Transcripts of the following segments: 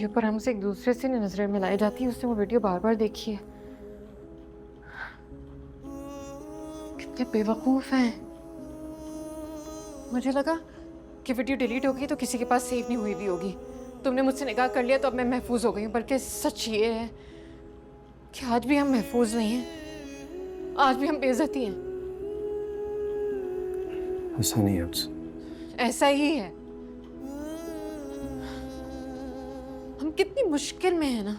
Video पर हमसे एक दूसरे से नजरें मिलाई जाती है, उसने वो वीडियो बार बार देखी है। कितने बेवकूफ हैं। मुझे लगा कि वीडियो डिलीट हो गई तो किसी के पास सेव नहीं हुई भी होगी। तुमने मुझसे निकाह कर लिया तो अब मैं महफूज हो गई हूँ, बल्कि सच ये है कि आज भी हम महफूज नहीं हैं, आज भी हम बेइज्जती हैं। ऐसा नहीं है। ऐसा ही है। हम कितनी मुश्किल में है ना।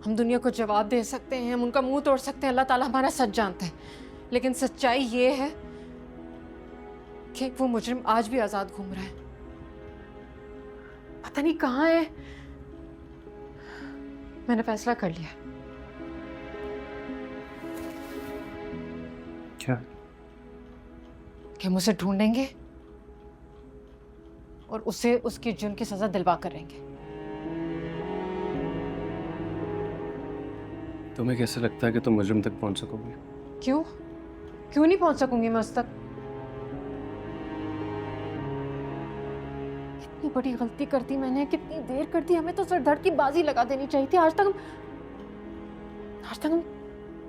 हम दुनिया को जवाब दे सकते हैं, हम उनका मुंह तोड़ सकते हैं, अल्लाह ताला हमारा सच जानता है, लेकिन सच्चाई ये है कि वो मुजरिम आज भी आजाद घूम रहा है। पता नहीं कहाँ है। मैंने फैसला कर लिया। क्या? कि हम उसे ढूंढेंगे और उसे उसकी जुर्म की सजा दिलवा कर रहेंगे। तुम्हें कैसे लगता है कि तुम मुजरिम तक पहुंच सकोगे? क्यों क्यों नहीं पहुंच सकूंगी मैं उस तक? कितनी बड़ी गलती कर दी मैंने, कितनी देर कर दी। हमें तो सर धड़ की बाजी लगा देनी चाहिए थी। आज तक हम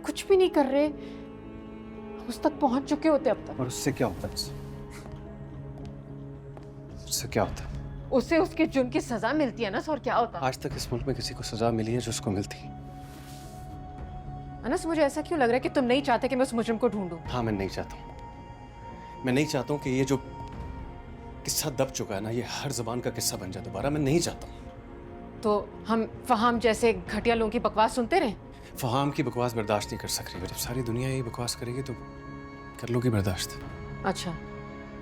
कुछ भी नहीं कर रहे। हम उस तक पहुंच चुके होते अब तक। और उससे क्या होता है? उससे क्या होता है? उसे उसके जुर्म की सजा मिलती है ना। और क्या होता? आज तक इस मुल्क में किसी को सजा मिली है जो उसको मिलती? अनस, मुझे ऐसा क्यों लग रहा है कि तुम नहीं चाहते कि मैं उस मुजरिम को ढूंढूं? हाँ, मैं नहीं चाहता हूँ। मैं नहीं चाहता हूँ कि ये जो किस्सा दब चुका है ना, ये हर ज़बान का किस्सा बन जाए दोबारा। मैं नहीं चाहता हूँ। तो हम फहाम जैसे घटिया लोगों की बकवास सुनते रहे? फहाम की बकवास बर्दाश्त नहीं कर सक रही। जब सारी दुनिया यही बकवास करेगी तो कर लोगी बर्दाश्त। अच्छा,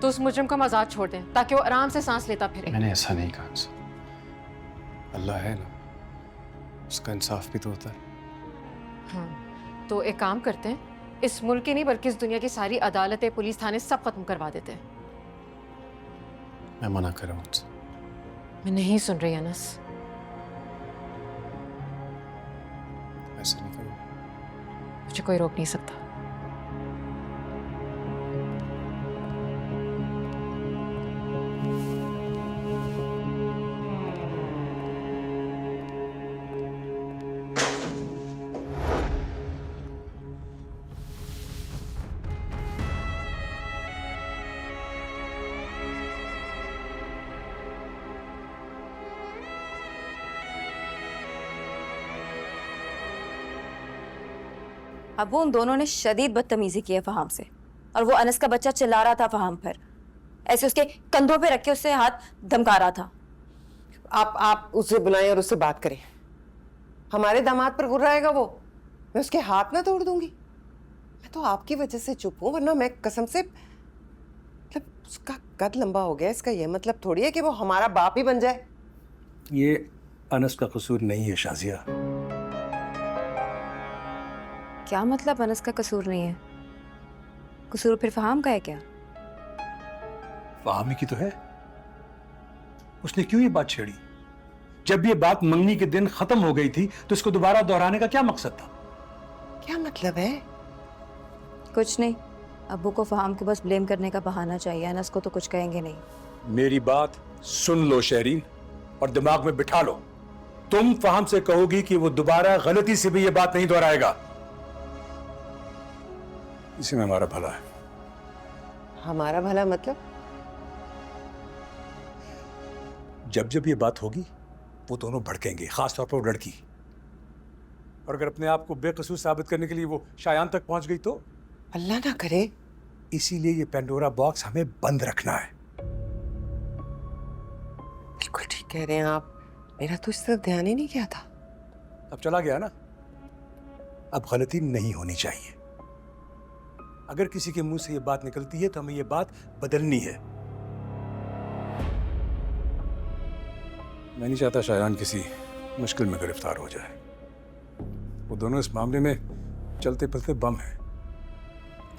तो उस मुजरिम को हम आजाद छोड़ दें ताकि वो आराम से सांस लेता फिरे। मैंने ऐसा नहीं कहा। अल्लाह है ना, उसका इंसाफ भी तो होता है। हाँ, तो एक काम करते हैं, इस मुल्क की नहीं बल्कि इस दुनिया की सारी अदालतें, पुलिस, थाने सब खत्म करवा देते हैं। मैं मना कर रहा हूँ उनसे। मैं नहीं सुन रही अनस। ऐसा नहीं करूँगा। मुझे कोई रोक नहीं सकता। अब वो उन दोनों ने शदीद बदतमीजी की है फहाम से, और वो अनस का बच्चा चिल्ला रहा था फहाम पर, ऐसे उसके कंधों पे रख के उससे हाथ धमका रहा था। आप उसे बुलाएं और उससे बात करें। हमारे दामाद पर गुर्राएगा वो, मैं उसके हाथ ना तोड़ दूंगी। मैं तो आपकी वजह से चुप हूं, वरना मैं कसम से, मतलब उसका कद लंबा हो गया, इसका यह मतलब थोड़ी है कि वो हमारा बाप ही बन जाए। ये अनस का कसूर नहीं है शाजिया। क्या मतलब अनस का कसूर नहीं है? कसूर फिर फहाम का है क्या? फहामी की तो है। उसने क्यों ये बात छेड़ी? जब ये बात मंगनी के दिन खत्म हो गई थी तो इसको दोबारा दोहराने का क्या मकसद था? क्या मतलब है? कुछ नहीं, अब्बू को फहाम को बस ब्लेम करने का बहाना चाहिए, अनस को तो कुछ कहेंगे नहीं। मेरी बात सुन लो शहरीन, और दिमाग में बिठा लो। तुम फहाम से कहोगी कि वो दोबारा गलती से भी ये बात नहीं दोहराएगा। इसी में हमारा भला है। हमारा भला मतलब? जब जब ये बात होगी वो दोनों भड़केंगे, खासतौर पर वो लड़की। और अगर अपने आप को बेकसूर साबित करने के लिए वो शायान तक पहुंच गई तो? अल्लाह ना करे। इसीलिए ये पेंडोरा बॉक्स हमें बंद रखना है। बिल्कुल ठीक कह रहे हैं आप। मेरा तो इस तरफ ध्यान ही नहीं गया था। अब चला गया ना, अब गलती नहीं होनी चाहिए। अगर किसी के मुंह से ये बात निकलती है तो हमें ये बात बदलनी है। मैं नहीं चाहता शायान किसी मुश्किल में गिरफ्तार हो जाए। वो दोनों इस मामले में चलते पलते बम हैं।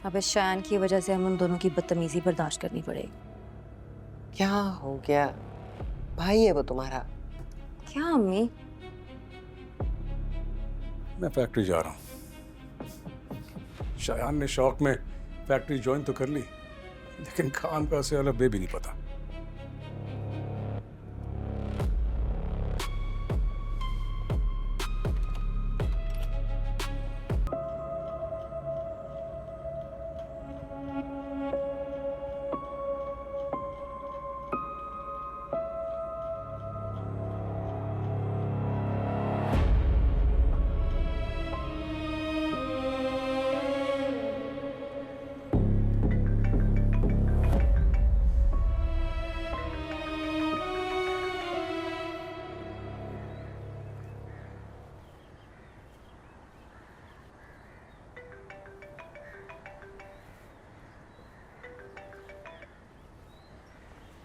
अब इस शायान की वजह से हम उन दोनों की बदतमीजी बर्दाश्त करनी पड़ेगी। क्या हो गया? भाई है वो तुम्हारा। क्या अम्मी? मैं फैक्ट्री जा रहा हूँ। शायान ने शौक में फैक्ट्री ज्वाइन तो कर ली, लेकिन काम का उसे अलग बे भी नहीं पता।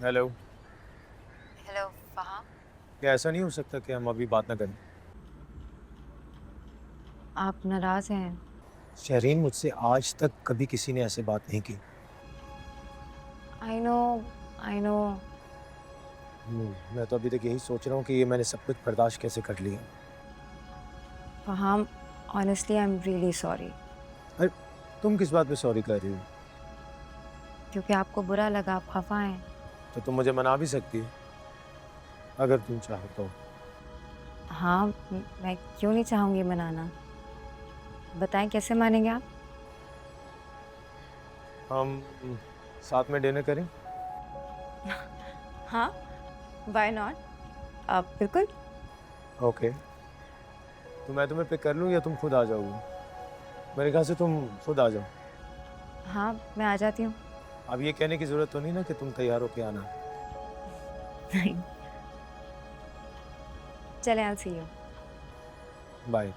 हेलो। हेलो फहाम, क्या ऐसा नहीं हो सकता कि हम अभी बात ना करें? आप नाराज हैं? शहरीन, मुझसे आज तक कभी किसी ने ऐसे बात नहीं की। I know, I know. मैं तो अभी तक यही सोच रहा हूँ कि ये मैंने सब कुछ बर्दाश्त कैसे कर लिया। Faham, honestly I am really sorry. अरे तुम किस बात पे सॉरी कर रही हो? क्योंकि आपको बुरा लगा, आप खफा हैं। तो तुम मुझे मना भी सकती हो अगर तुम चाहो तो। हाँ, मैं क्यों नहीं चाहूँगी मनाना। बताएं कैसे मानेंगे आप? हम साथ में डिनर करें? हाँ, व्हाई नॉट। आप बिल्कुल। ओके। तो मैं तुम्हें पिक कर लूँ या तुम खुद आ जाओगे? मेरे ख्याल से तुम खुद आ जाओ। हाँ, मैं आ जाती हूँ। अब ये कहने की जरूरत तो नहीं ना कि तुम तैयार होके आना। नहीं, चले, I will see you. Bye.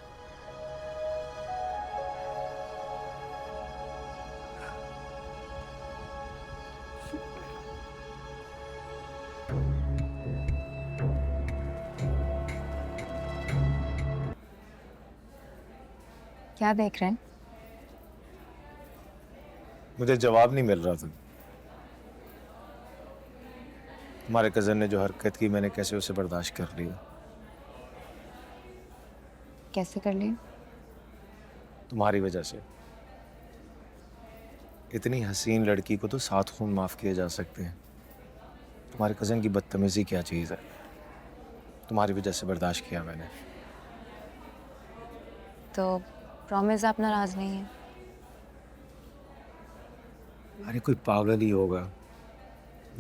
क्या देख रहे हैं? मुझे जवाब नहीं मिल रहा था। तुम्हारे कजन ने जो हरकत की, मैंने कैसे उसे बर्दाश्त कर लिया। कैसे कर लिए? तुम्हारी वजह से। इतनी हसीन लड़की को तो 7 खून माफ किए जा सकते हैं। तुम्हारे कजन की बदतमीजी क्या चीज है? तुम्हारी वजह से बर्दाश्त किया मैंने। तो प्रॉमिस आप नाराज नहीं हैं? अरे कोई पागल ही होगा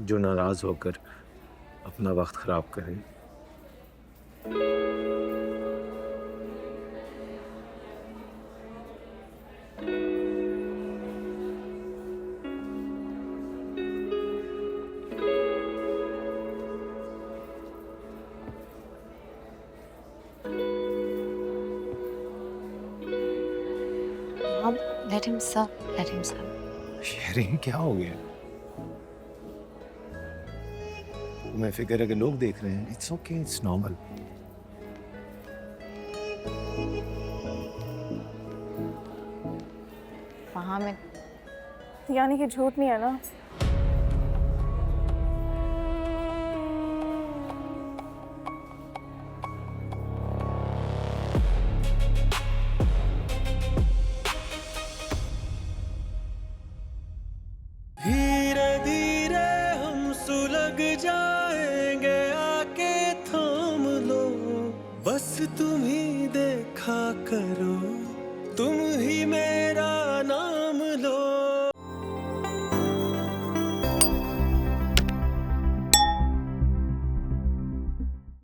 जो नाराज होकर अपना वक्त खराब करे। Let him sir, let him sir. Shehreen, क्या हो गया? तुम्हें फिक्र है कि लोग देख रहे हैं? It's okay, it's normal. वहाँ में यानी कि झूठ नहीं है ना? धीरे धीरे हम सुलग जाएंगे, आके थाम लो, बस तुम ही देखा करो, तुम ही मेरा नाम